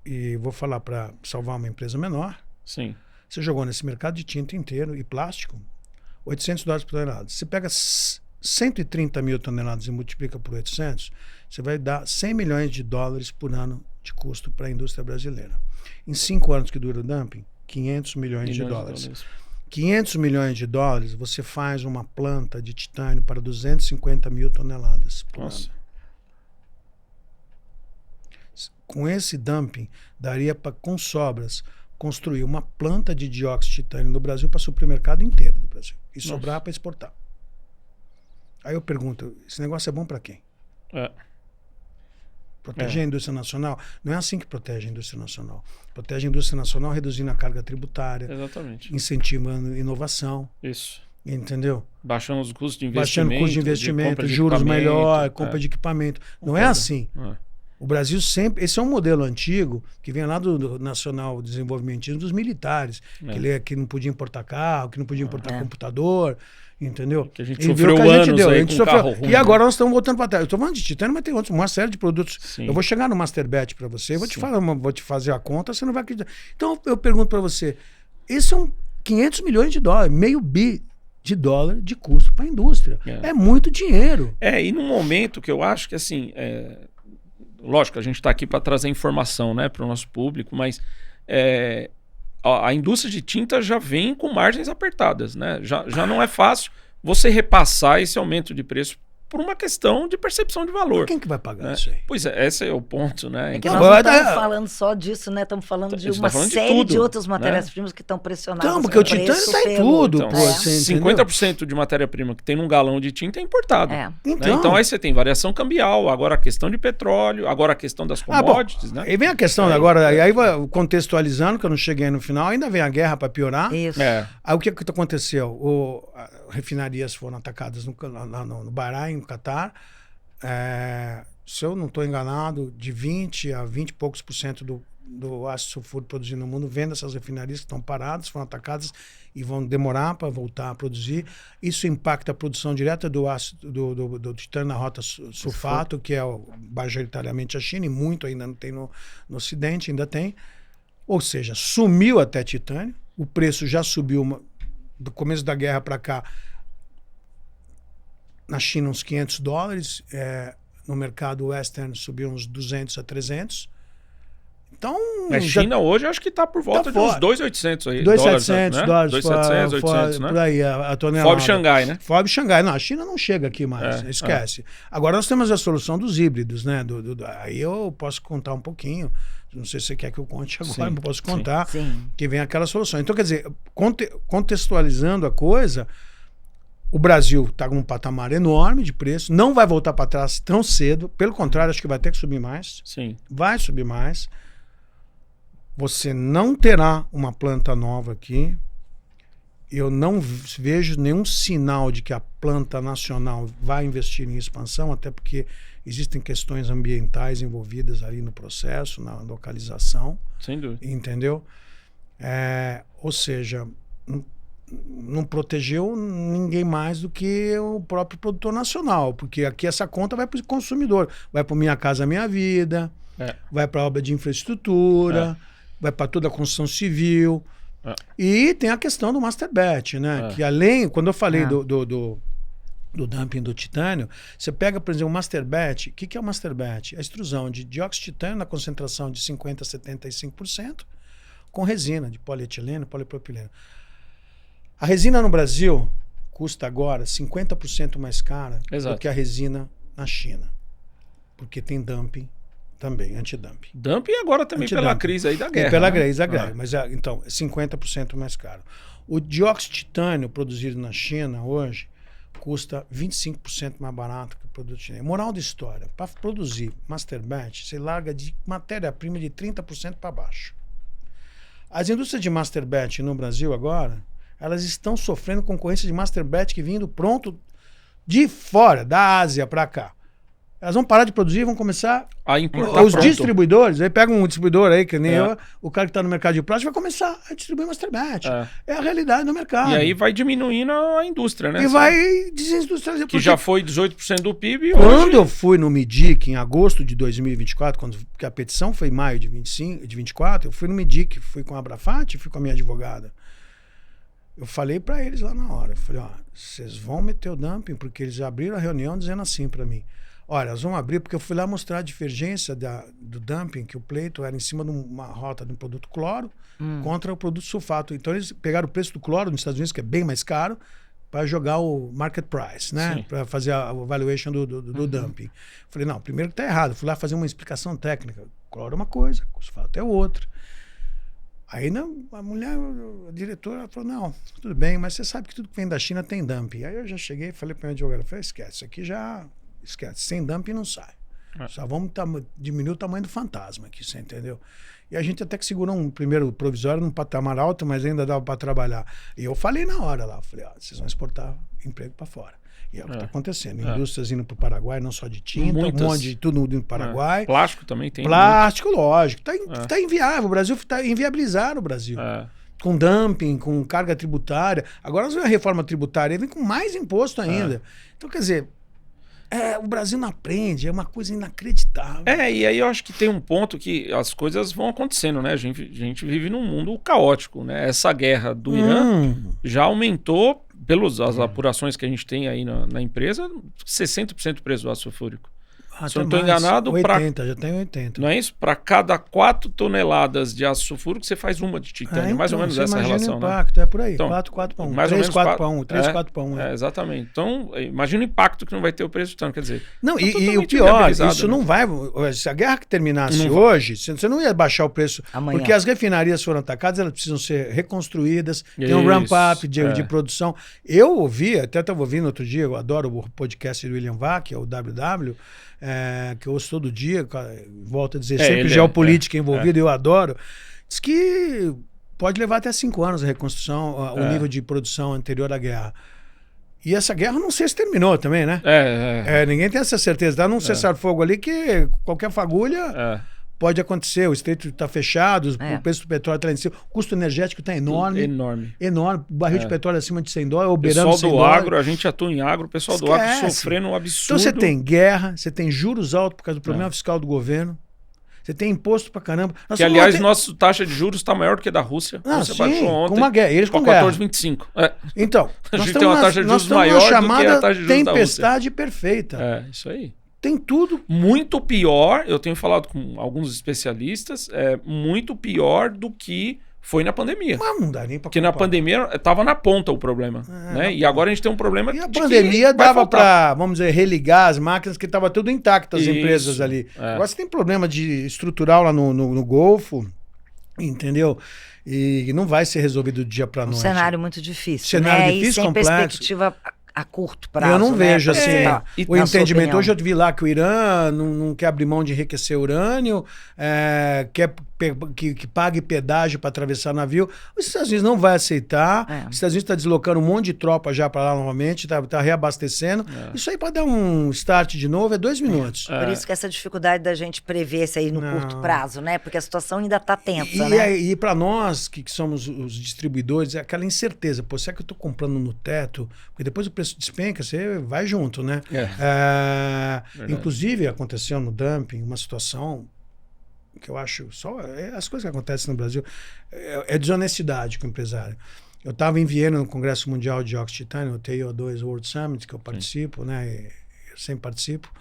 e vou falar para salvar uma empresa menor, Sim. você jogou nesse mercado de tinta inteiro e plástico, 800 dólares por tonelada. Você pega 130 mil toneladas e multiplica por 800, você vai dar 100 milhões de dólares por ano de custo para a indústria brasileira. Em 5 anos que dura o dumping, 500 milhões de dólares. 500 milhões de dólares, você faz uma planta de titânio para 250 mil toneladas por ano. Com esse dumping, daria para, com sobras, construir uma planta de dióxido de titânio no Brasil para suprir o mercado inteiro do Brasil. E sobrar para exportar. Aí eu pergunto, esse negócio é bom para quem? Proteger a indústria nacional? Não é assim que protege a indústria nacional. Protege a indústria nacional reduzindo a carga tributária. Exatamente. Incentivando inovação. Isso. Entendeu? Baixando os custos de investimento. Baixando custos de investimento, juros melhor, compra de equipamento. Não é assim. O Brasil sempre... Esse é um modelo antigo que vem lá do Nacional Desenvolvimentismo dos militares. Que não podia importar carro, que não podia importar computador... Entendeu? Que a gente sofreu anos aí com carro ruim. E agora nós estamos voltando para trás. Eu estou falando de titânio, mas tem uma série de produtos. Sim. Eu vou chegar no Masterbet para você, vou te fazer a conta, você não vai acreditar. Então eu pergunto para você, esses são 500 milhões de dólares, meio bi de dólar de custo para a indústria. É muito dinheiro. E num momento que eu acho que assim, lógico, a gente está aqui para trazer informação, né, para o nosso público, mas a indústria de tinta já vem com margens apertadas, né? Já não é fácil você repassar esse aumento de preço por uma questão de percepção de valor. Mas quem que vai pagar isso aí? Pois é, esse é o ponto, né? Nós não estamos falando só disso, né? Estamos falando de uma série de outras matérias-primas que estão pressionadas. Não, porque o titânio está em tudo. Então, 50% de matéria-prima que tem num galão de tinta é importado. Então aí você tem variação cambial, agora a questão de petróleo, agora a questão das commodities, né? E vem a questão agora, aí contextualizando, que eu não cheguei no final, ainda vem a guerra para piorar. Isso. Aí o que aconteceu? Refinarias foram atacadas no Bahrein, no Catar. Se eu não estou enganado, de 20 a 20 e poucos % do ácido sulfúrico produzido no mundo vem dessas refinarias que estão paradas, foram atacadas e vão demorar para voltar a produzir. Isso impacta a produção direta do ácido do titânio na rota sulfato, que é majoritariamente a China, e muito ainda não tem no Ocidente, ainda tem. Ou seja, sumiu até titânio, o preço já subiu do começo da guerra para cá. Na China, uns 500 dólares. No mercado western, subiu uns 200 a 300. Então... A China hoje, acho que está por volta de uns 2.800 aí. 2.700 dólares. 2.700, 800, né? Por aí, a tonelada. FOB Xangai, né? FOB Xangai. Não, a China não chega aqui mais, esquece. Agora nós temos a solução dos híbridos, né? Aí eu posso contar um pouquinho. Não sei se você quer que eu conte agora, mas posso contar. Sim. Que vem aquela solução. Então, quer dizer, contextualizando a coisa... O Brasil está com um patamar enorme de preço, não vai voltar para trás tão cedo, pelo contrário, acho que vai ter que subir mais. Sim. Vai subir mais. Você não terá uma planta nova aqui. Eu não vejo nenhum sinal de que a planta nacional vai investir em expansão, até porque existem questões ambientais envolvidas ali no processo, na localização. Sem dúvida. Entendeu? Ou seja, não protegeu ninguém mais do que o próprio produtor nacional, porque aqui essa conta vai para o consumidor, vai para Minha Casa Minha Vida, vai para a obra de infraestrutura, vai para toda a construção civil. E tem a questão do Masterbet, né? Que além, quando eu falei do dumping do titânio, você pega, por exemplo, o Masterbet. O que é o Masterbet? É a extrusão de dióxido de titânio na concentração de 50% a 75% com resina de polietileno e polipropileno. A resina no Brasil custa agora 50% mais cara do que a resina na China. Porque tem dumping também, antidumping. Dumping agora também pela crise aí da guerra. Pela crise da guerra. Mas então, é 50% mais caro. O dióxido de titânio produzido na China hoje custa 25% mais barato que o produto chinês. Moral da história, para produzir Masterbet, você larga de matéria-prima de 30% para baixo. As indústrias de Masterbet no Brasil agora, elas estão sofrendo concorrência de Masterbet que vindo pronto de fora, da Ásia para cá. Elas vão parar de produzir e vão começar a importar. Os distribuidores, aí pega um distribuidor aí, que nem eu, o cara que está no mercado de plástico vai começar a distribuir Masterbet. É a realidade do mercado. E aí vai diminuindo a indústria, né? E vai desindustrializar. Que já foi 18% do PIB. Quando eu fui no MIDIC em agosto de 2024, porque a petição foi em maio de 24, eu fui no MIDIC, fui com a Abrafat, fui com a minha advogada. Eu falei para eles lá na hora, eu falei, vocês vão meter o dumping, porque eles abriram a reunião dizendo assim para mim, olha, nós vamos abrir, porque eu fui lá mostrar a divergência do dumping, que o pleito era em cima de uma rota de um produto cloro contra o produto sulfato. Então eles pegaram o preço do cloro nos Estados Unidos, que é bem mais caro, para jogar o market price, né? Para fazer a valuation do dumping. Falei, não, primeiro que está errado. Fui lá fazer uma explicação técnica. O cloro é uma coisa, o sulfato é outra. Aí a mulher, a diretora, falou, não, tudo bem, mas você sabe que tudo que vem da China tem dumping. Aí eu já cheguei e falei para minha advogada, falei, esquece, isso aqui já... Esquece, sem dumping não sai. Só vamos diminuir o tamanho do fantasma aqui, você entendeu? E a gente até que segurou um primeiro provisório num patamar alto, mas ainda dava para trabalhar. E eu falei na hora lá, falei, vocês vão exportar emprego para fora. E é o que está acontecendo. Indústrias indo para o Paraguai, não só de tinta, um monte de tudo indo para o Paraguai. Plástico também tem. Plástico, lógico. Tá inviável. O Brasil está inviabilizado o Brasil. Com dumping, com carga tributária. Agora nós vemos a reforma tributária, vem com mais imposto ainda. Então, quer dizer... o Brasil não aprende, é uma coisa inacreditável. E aí eu acho que tem um ponto que as coisas vão acontecendo, né? A gente vive num mundo caótico, né? Essa guerra do Irã já aumentou, pelas apurações que a gente tem aí na empresa, 60% do preço do aço sulfúrico. Se eu não estou enganado, 80, já tem 80. Não é isso? Para cada 4 toneladas de aço sulfúrico, você faz uma de titânio. Então, mais ou menos essa relação. O impacto, né? É por aí. Então, 4 para 1. Mais 3, ou menos 4 para 1. 3, 4 para 1. Exatamente. Então, imagina o impacto que não vai ter o preço do titânio. Quer dizer, não, e o pior, isso não vai... Se a guerra que terminasse hoje, você não ia baixar o preço. Amanhã. Porque as refinarias foram atacadas, elas precisam ser reconstruídas, tem um ramp-up de produção. Eu ouvi, até estava ouvindo outro dia, eu adoro o podcast do William Vac, que é o WW, que eu ouço todo dia, volto a dizer, sempre geopolítica envolvida, eu adoro. Diz que pode levar até 5 anos a reconstrução, o nível de produção anterior à guerra. E essa guerra não sei se terminou também, né? Ninguém tem essa certeza. Dá num cessar-fogo ali que qualquer fagulha... Pode acontecer, o estreito está fechado, o preço do petróleo está lá em cima, o custo energético está enorme. Enorme. O barril de petróleo acima de $100, o beirando $100. Pessoal do agro, a gente atua em agro, o pessoal do agro sofrendo um absurdo. Então você tem guerra, você tem juros altos por causa do problema fiscal do governo, você tem imposto pra caramba. Que, aliás, nossa taxa de juros está maior do que a da Rússia. A Rússia baixou ontem. Com uma guerra. Eles com 14,25. Então, a gente tem uma taxa de juros maior do que a taxa de juros da Rússia. Tempestade perfeita. Isso aí. Tem tudo. Muito pior, eu tenho falado com alguns especialistas, muito pior do que foi na pandemia. Mas não dá nem pra Porque na pandemia estava na ponta o problema. Né? E agora a gente tem um problema de que a pandemia dava para, vamos dizer, religar as máquinas, que estava tudo intacto, as empresas ali. Agora você tem problema estrutural lá no Golfo, entendeu? E não vai ser resolvido do dia para noite. Um cenário muito difícil. Cenário difícil, e sem complexo. perspectiva a curto prazo. Eu não vejo assim, o entendimento. Hoje eu vi lá que o Irã não quer abrir mão de enriquecer urânio, quer que pague pedágio para atravessar navio. Os Estados Unidos não vai aceitar. Os Estados Unidos está deslocando um monte de tropa já para lá novamente, está reabastecendo. Isso aí para dar um start de novo é 2 minutos. Por isso que essa dificuldade da gente prever isso aí no curto prazo, né? Porque a situação ainda está tensa, né? E para nós, que somos os distribuidores, é aquela incerteza. Pô, será que eu estou comprando no teto? Porque depois o preço despenca, você vai junto, né? Inclusive, aconteceu no dumping uma situação que eu acho as coisas que acontecem no Brasil é desonestidade com o empresário. Eu estava em Viena no Congresso Mundial de Dióxido de Titânio, o TiO2 World Summit, que eu participo, né? Eu sempre participo.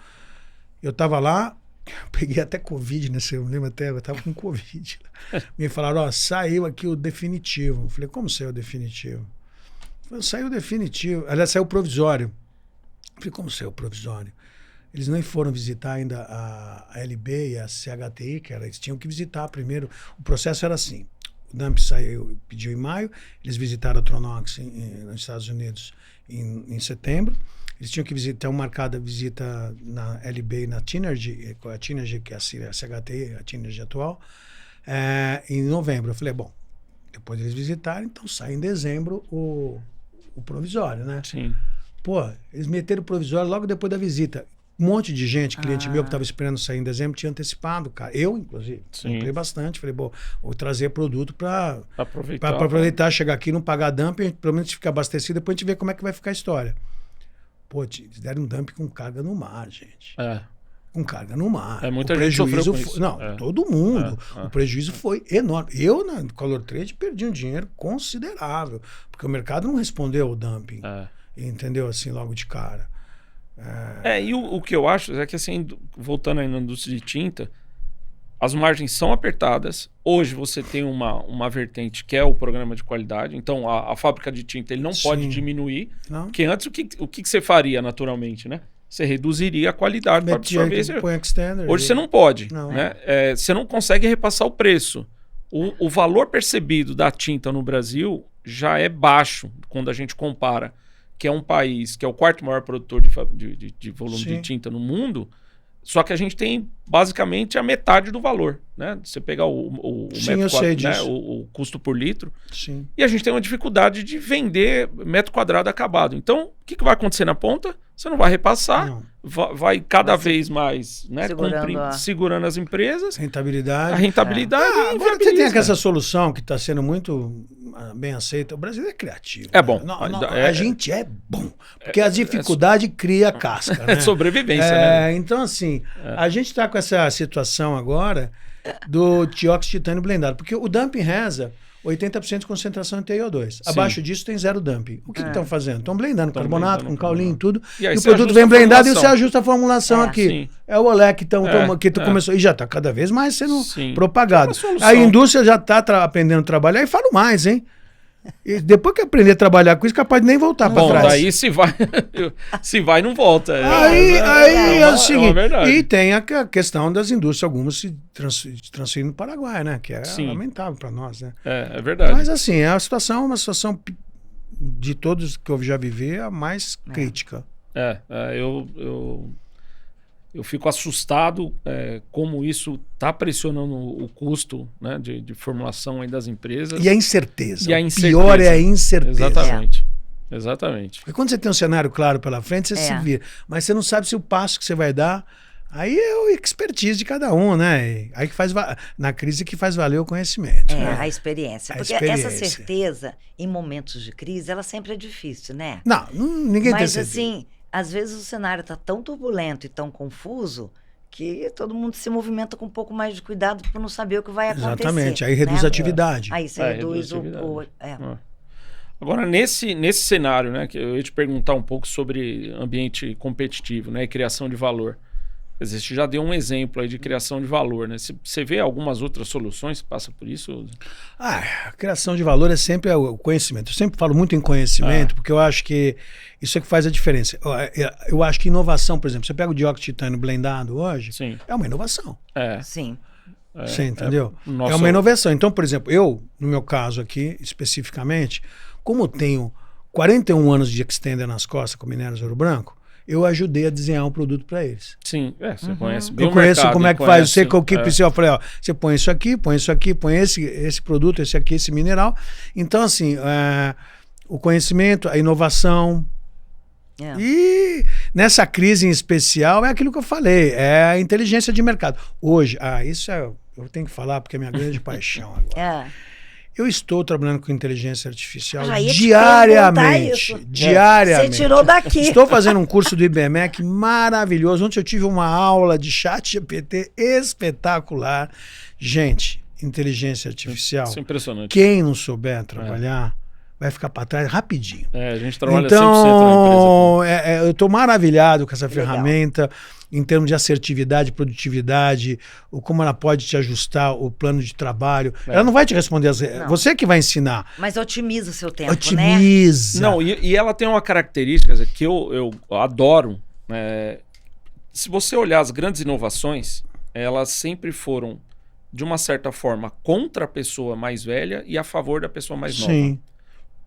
Eu estava lá, peguei até Covid nesse, eu lembro até, eu estava com Covid. Me falaram, saiu aqui o definitivo. Eu falei, como saiu o definitivo? Eu falei, saiu o definitivo. Aliás, saiu o provisório. Eu falei, como saiu o provisório? Eles nem foram visitar ainda a LB e a CHTI, que eles tinham que visitar primeiro. O processo era assim, o dump pediu em maio, eles visitaram a Tronox nos Estados Unidos em setembro, eles tinham que visitar, marcada visita na LB e na Tinergy, a Tinergy, que é a CHTI, a Tinergy atual, em novembro. Eu falei, bom, depois eles visitaram, então sai em dezembro o provisório, né? Sim. Pô, eles meteram o provisório logo depois da visita. Um monte de gente, cliente meu que estava esperando sair em dezembro, tinha antecipado, cara. Eu, inclusive, comprei bastante. Falei, bom, vou trazer produto para aproveitar, chegar aqui, não pagar dumping, pelo menos ficar abastecido, depois a gente vê como é que vai ficar a história. Pô, eles deram um dumping com carga no mar, gente. Com carga no mar. Muita gente sofreu com isso. Todo mundo. O prejuízo foi enorme. Eu, na Color Trade, perdi um dinheiro considerável, porque o mercado não respondeu ao dumping. Entendeu? Assim, logo de cara. E o que eu acho é que, assim, voltando aí na indústria de tinta, as margens são apertadas. Hoje você tem uma vertente que é o programa de qualidade. Então, a fábrica de tinta ele não pode diminuir. Não. Porque antes, o que você faria naturalmente, né? Você reduziria a qualidade para absorver. Hoje você não pode. Não. Né? Você não consegue repassar o preço. O valor percebido da tinta no Brasil já é baixo quando a gente compara, que é um país que é o 4º maior produtor de volume de tinta no mundo, só que a gente tem basicamente a metade do valor, né? Você pegar o custo por litro, e a gente tem uma dificuldade de vender metro quadrado acabado. Então, o que vai acontecer na ponta? Você não vai repassar, vai cada vez mais, né, segurando as empresas. Rentabilidade. A rentabilidade. Agora você tem essa solução que está sendo muito bem aceita. O Brasil é criativo. É bom. A gente é bom. Porque a dificuldade cria casca. Né? Sobrevivência, né? Então, assim, a gente está com essa situação agora do dióxido de titânio blendado. Porque o dumping reza 80% de concentração em TiO2. Abaixo disso tem zero dumping. O que estão fazendo? Estão blendando carbonato, com caulin, tudo. E o produto vem blendado e você ajusta a formulação aqui. Sim. É o olé que começou. E já está cada vez mais sendo propagado. A indústria já está aprendendo a trabalhar. E falo mais, hein? E depois que aprender a trabalhar com isso, capaz de nem voltar para trás. Daí se vai, não volta. Aí é o seguinte. E tem a questão das indústrias, algumas se transferindo no Paraguai, né? Que é lamentável para nós, né? É verdade. Mas assim, a situação é uma situação de todos que eu já vivi, a mais crítica. Eu fico assustado como isso está pressionando o custo, né, de formulação aí das empresas. E a incerteza. O pior é a incerteza. Exatamente. Porque quando você tem um cenário claro pela frente, você se vira. Mas você não sabe se o passo que você vai dar. Aí é o expertise de cada um, né? Aí que faz na crise que faz valer o conhecimento. Né? A experiência. Porque essa certeza, em momentos de crise, ela sempre é difícil, né? Não, ninguém tem certeza. Mas assim, às vezes o cenário está tão turbulento e tão confuso que todo mundo se movimenta com um pouco mais de cuidado por não saber o que vai acontecer. Exatamente, aí reduz a atividade. Aí você reduz Agora, nesse cenário, né, que eu ia te perguntar um pouco sobre ambiente competitivo, né, e criação de valor. Quer dizer, você já deu um exemplo aí de criação de valor, né? Você vê algumas outras soluções que passam por isso? A criação de valor é sempre o conhecimento. Eu sempre falo muito em conhecimento, porque eu acho que isso é que faz a diferença. Eu acho que inovação, por exemplo, você pega o dióxido de titânio blendado hoje, é uma inovação. Sim. Você entendeu? É uma inovação. Então, por exemplo, eu, no meu caso aqui, especificamente, como eu tenho 41 anos de extender nas costas com Minérios Ouro Branco, eu ajudei a desenhar um produto para eles. Sim, você conhece bem Eu o conheço mercado, como é que conhece, faz, eu sei o que precisa. Eu falei, ó, você põe isso aqui, põe esse produto, esse aqui, esse mineral. Então, assim, o conhecimento, a inovação. E nessa crise em especial é aquilo que eu falei, é a inteligência de mercado. Hoje, isso eu tenho que falar porque é minha grande paixão agora. Eu estou trabalhando com inteligência artificial diariamente. Diariamente. Você tirou daqui. Estou fazendo um curso do IBMEC maravilhoso. Ontem eu tive uma aula de ChatGPT espetacular. Gente, inteligência artificial. Isso é impressionante. Quem não souber trabalhar, vai ficar para trás rapidinho. A gente trabalha 100% então, na empresa. eu estou maravilhado com essa ferramenta. Em termos de assertividade, produtividade, como ela pode te ajustar o plano de trabalho. Ela não vai te responder, você que vai ensinar. Mas otimiza o seu tempo, otimiza. né? Não, e ela tem uma característica que eu adoro. Se você olhar as grandes inovações, elas sempre foram, de uma certa forma, contra a pessoa mais velha e a favor da pessoa mais nova. Sim.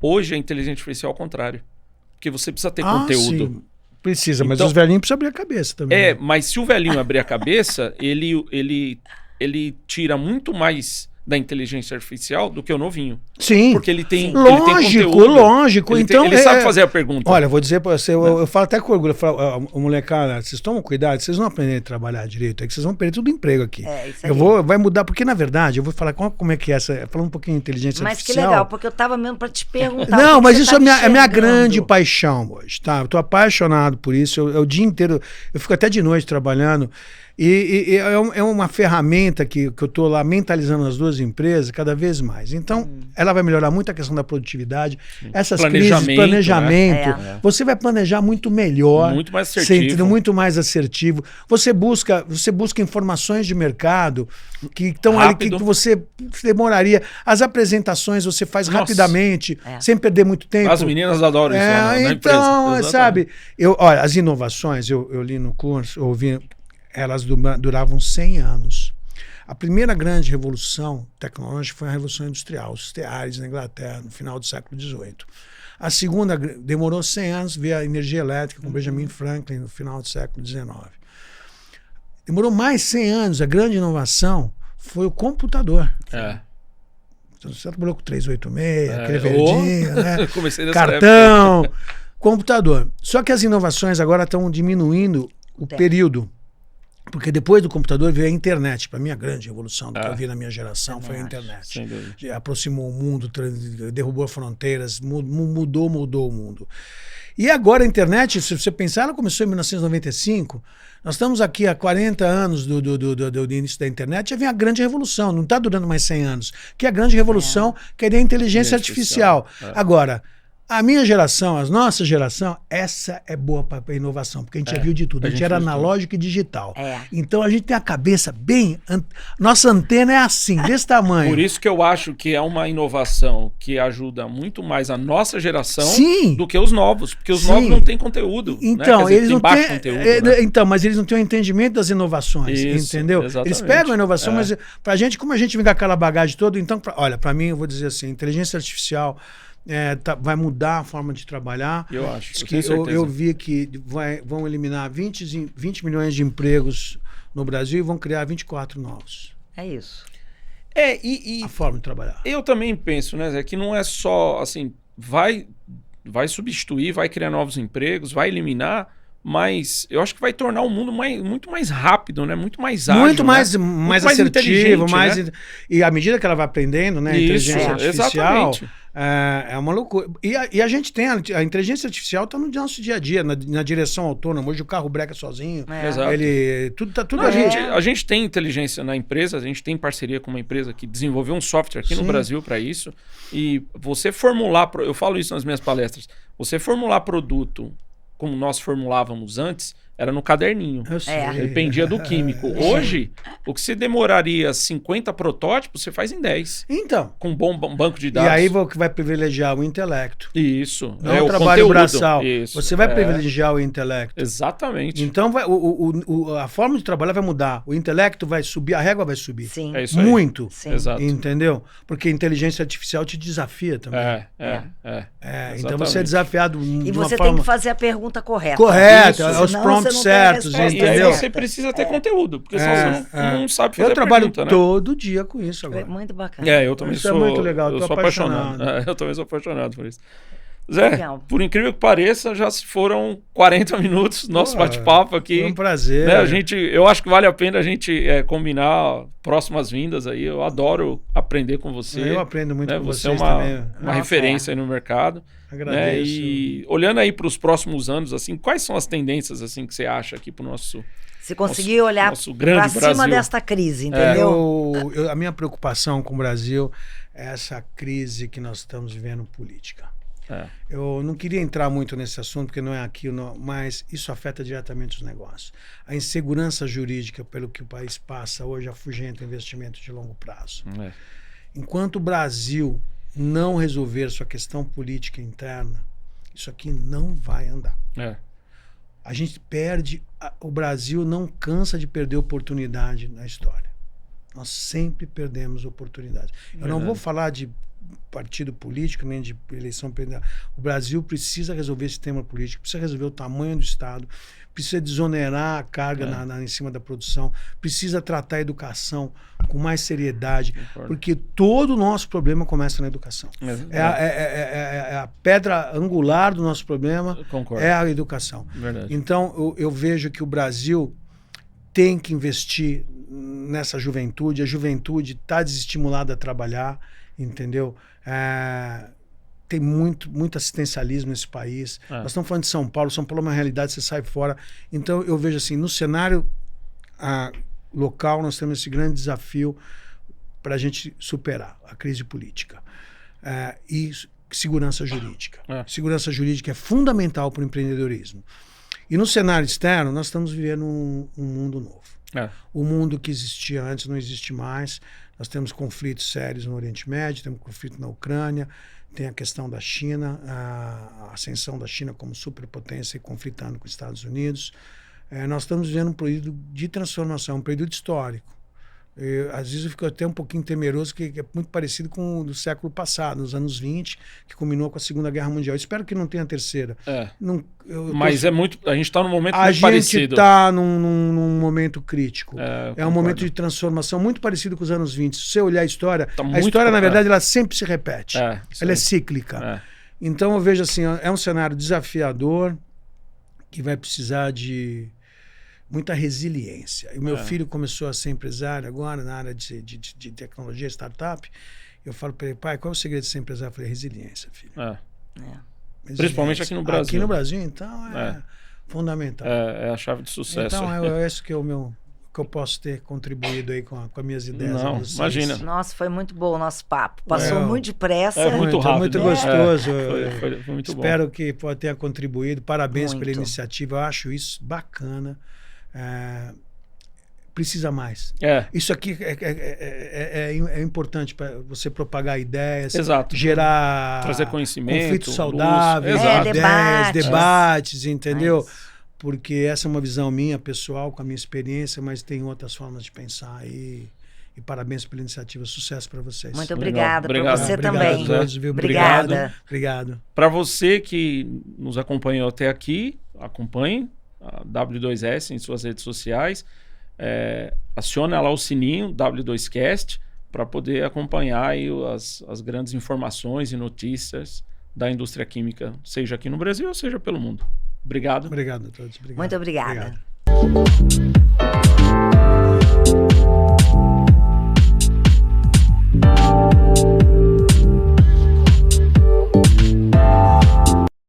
Hoje a inteligência artificial é o contrário. Porque você precisa ter conteúdo. Sim. Precisa, mas então, os velhinhos precisam abrir a cabeça também. Mas se o velhinho abrir a cabeça, ele tira muito mais da inteligência artificial do que o novinho. Sim. Porque ele tem conteúdo. Lógico. Então, ele sabe fazer a pergunta. Olha, eu vou dizer para você, eu falo até com orgulho, eu falo, molecada, vocês tomam cuidado, vocês não aprenderem a trabalhar direito, é que vocês vão perder todo o emprego aqui. Isso aí. Vai mudar, porque na verdade, eu vou falar como é que é essa, falando um pouquinho de inteligência artificial. Mas que legal, porque eu tava mesmo para te perguntar. Não, mas isso é minha grande paixão hoje, tá? Eu tô apaixonado por isso, o dia inteiro, eu fico até de noite trabalhando. E é uma ferramenta que eu estou lá mentalizando as duas empresas cada vez mais. Então, ela vai melhorar muito a questão da produtividade. Essas crises, planejamento. Né? Você vai planejar muito melhor. Muito mais assertivo. Muito mais assertivo. Você busca informações de mercado que estão ali que você demoraria. As apresentações você faz rapidamente, sem perder muito tempo. As meninas adoram isso lá na então, empresa. sabe, olha, as inovações, eu li no curso, ouvi... Elas duravam 100 anos. A primeira grande revolução tecnológica foi a Revolução Industrial, os teares na Inglaterra, no final do século XVIII. A segunda demorou 100 anos, veio a energia elétrica com Benjamin Franklin no final do século XIX. Demorou mais 100 anos, a grande inovação foi o computador. Então, você trabalhou com 386, aquele verdinho, né? Comecei nessa cartão, computador. Só que as inovações agora estão diminuindo o período. Porque depois do computador veio a internet. Para mim, a grande revolução do que eu vi na minha geração foi a internet. Aproximou o mundo, derrubou fronteiras, mudou o mundo. E agora a internet, se você pensar, ela começou em 1995. Nós estamos aqui há 40 anos do início da internet, já vem a grande revolução. Não está durando mais 100 anos. Que é a grande revolução, que é a inteligência artificial. Agora... A minha geração, a nossa geração, essa é boa para inovação, porque a gente já viu de tudo. A gente era analógico e digital. Então a gente tem a cabeça bem... Nossa antena é assim, desse tamanho. Por isso que eu acho que é uma inovação que ajuda muito mais a nossa geração do que os novos. Porque os novos não têm conteúdo. Então, né? Dizer, eles não têm conteúdo, né? Então, mas eles não têm o entendimento das inovações, entendeu? Exatamente. Eles pegam a inovação, mas pra gente, como a gente vem com aquela bagagem toda, então, olha, pra mim, eu vou dizer assim, inteligência artificial... vai mudar a forma de trabalhar. Eu acho. Eu vi que vão eliminar 20 milhões de empregos no Brasil e vão criar 24 novos. É isso. A forma de trabalhar. Eu também penso, né, Zé, que não é só assim, vai substituir, vai criar novos empregos, vai eliminar, mas eu acho que vai tornar o mundo muito mais rápido, né? Muito mais ágil, muito mais assertivo, né? E à medida que ela vai aprendendo, né, a inteligência artificial, é uma loucura. E a gente tem a inteligência artificial está no nosso dia a dia, na direção autônoma. Hoje o carro breca sozinho. Exato. Tudo a gente tem inteligência na empresa, a gente tem parceria com uma empresa que desenvolveu um software aqui no Brasil para isso. E você formular, eu falo isso nas minhas palestras, você formular produto como nós formulávamos antes, era no caderninho. Eu sei. Dependia do químico. Hoje, o que você demoraria 50 protótipos, você faz em 10. Então. Com um bom banco de dados. E aí que vai privilegiar o intelecto. Isso. Não o trabalho braçal. Você vai privilegiar o intelecto. Exatamente. Então a forma de trabalhar vai mudar. O intelecto vai subir, a régua vai subir. Sim. É isso aí. Muito. Sim. Exato. Entendeu? Porque a inteligência artificial te desafia também. Então você é desafiado e você tem que fazer a pergunta correta. Correta, os prompts certos, entendeu? E aí você precisa ter conteúdo, porque senão você não sabe fazer Eu trabalho pergunta, né? todo dia com isso agora. Muito bacana. Eu também Isso sou. é muito legal, Eu tô sou apaixonado. Eu também sou apaixonado por isso. Zé, Legal. por incrível que pareça, já se foram 40 minutos do nosso bate-papo aqui. Foi um prazer. Né? Eu acho que vale a pena a gente combinar próximas vindas aí. Eu adoro aprender com você. Eu aprendo muito com você. Você vocês é também. uma referência aí no mercado. Agradeço. Né? E olhando aí para os próximos anos, assim, quais são as tendências assim que você acha aqui para o nosso... Se conseguir olhar para cima desta crise, entendeu? A minha preocupação com o Brasil é essa crise que nós estamos vivendo política. Eu não queria entrar muito nesse assunto, porque não é aqui, mas isso afeta diretamente os negócios. A insegurança jurídica pelo que o país passa hoje afugenta o investimento de longo prazo. Enquanto o Brasil não resolver sua questão política interna, isso aqui não vai andar. A gente perde, o Brasil não cansa de perder oportunidade na história. Nós sempre perdemos oportunidades. Eu não vou falar de partido político, nem de eleição presidencial. O Brasil precisa resolver esse tema político, precisa resolver o tamanho do Estado, precisa desonerar a carga em cima da produção, precisa tratar a educação com mais seriedade, porque todo o nosso problema começa na educação. É a pedra angular do nosso problema, é a educação. Verdade. Então, eu vejo que o Brasil tem que investir nessa juventude, a juventude está desestimulada a trabalhar, entendeu? Tem muito assistencialismo nesse país. Nós estamos falando de São Paulo é uma realidade, você sai fora. Então eu vejo assim, no cenário local nós temos esse grande desafio para a gente superar a crise política. E segurança jurídica. Segurança jurídica é fundamental para o empreendedorismo. E no cenário externo nós estamos vivendo um mundo novo. O mundo que existia antes não existe mais. Nós temos conflitos sérios no Oriente Médio, temos conflito na Ucrânia, tem a questão da China, a ascensão da China como superpotência e conflitando com os Estados Unidos. Nós estamos vivendo um período de transformação, um período histórico. Às vezes eu fico até um pouquinho temeroso, que é muito parecido com o do século passado, nos anos 20, que culminou com a Segunda Guerra Mundial. Eu espero que não tenha a terceira. Mas a gente está num momento muito parecido. A gente está num momento crítico. É um momento de transformação muito parecido com os anos 20. Se você olhar a história, na verdade, ela sempre se repete. Ela é cíclica. Então eu vejo assim, é um cenário desafiador que vai precisar de muita resiliência. E o meu filho começou a ser empresário agora na área de tecnologia, startup. Eu falo para ele, pai, qual é o segredo de ser empresário? Eu falei, resiliência, filho. Resiliência. Principalmente aqui no Brasil. Aqui no Brasil, então, fundamental. É a chave de sucesso. Então, é isso que é o meu... que eu posso ter contribuído aí com as minhas ideias. Não, imagina. Nossa, foi muito bom o nosso papo. Passou muito depressa. Muito rápido. Muito gostoso. Foi muito bom. Espero que tenha contribuído. Parabéns pela iniciativa. Eu acho isso bacana. Precisa mais. Isso aqui é importante para você propagar ideias, trazer conhecimento, conflitos saudáveis, ideias, debates, entendeu? Porque essa é uma visão minha, pessoal, com a minha experiência, mas tem outras formas de pensar aí. E parabéns pela iniciativa. Sucesso para vocês. Muito obrigada. Para você obrigado também. A todos, viu? Obrigado. Para você que nos acompanhou até aqui, acompanhe a W2S em suas redes sociais. Acione lá o sininho W2Cast para poder acompanhar aí as grandes informações e notícias da indústria química, seja aqui no Brasil ou seja pelo mundo. Obrigado. Obrigado a todos. Muito obrigada.